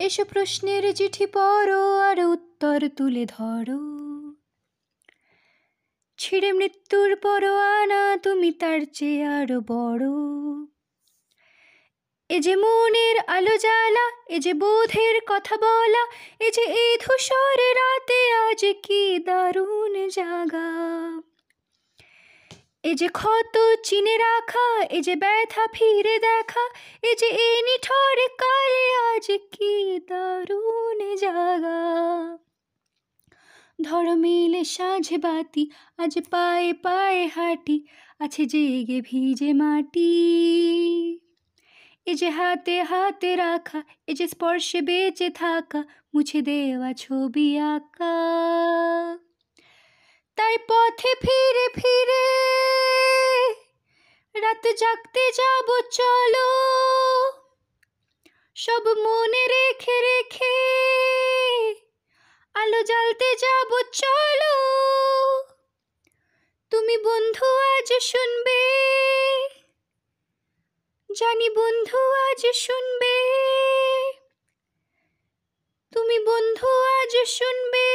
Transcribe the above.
এসো প্রশ্নের চিঠি পড়ো আর উত্তর তুলে ধরো। ছিঁড়ে মৃত্যুর পরোয়ানা তুমি তার চেয়ে আরো বড়। এ যে মনের আলো জ্বালা, এ যে বোধের কথা বলা, এ যে এই ধূসর রাতে আজ কি দারুণ জাগা। এ যে ক্ষত চিনে রাখা, এ যে ব্যথা ফিরে দেখা, এ যে এই নিঠর কালে আজ কি দারুণ জাগা। ধরো মেলে সাঁঝে বাতি, আজ পায়ে পায়ে হাঁটি, আছে জেগে ভিজে মাটি। এ যে হাতে হাতে রাখা, এ যে স্পর্শে বেঁচে থাকা, মুছে দেওয়া ছবি আঁকা। তাই পথে ফিরে ফিরে রাত জাগতে যাব চলো, সব মনে রেখে রেখে আলো জ্বালতে যাব চলো। তুমি বন্ধু আজ শুনবে, জানি বন্ধু আজ শুনবে, তুমি বন্ধু আজ শুনবে।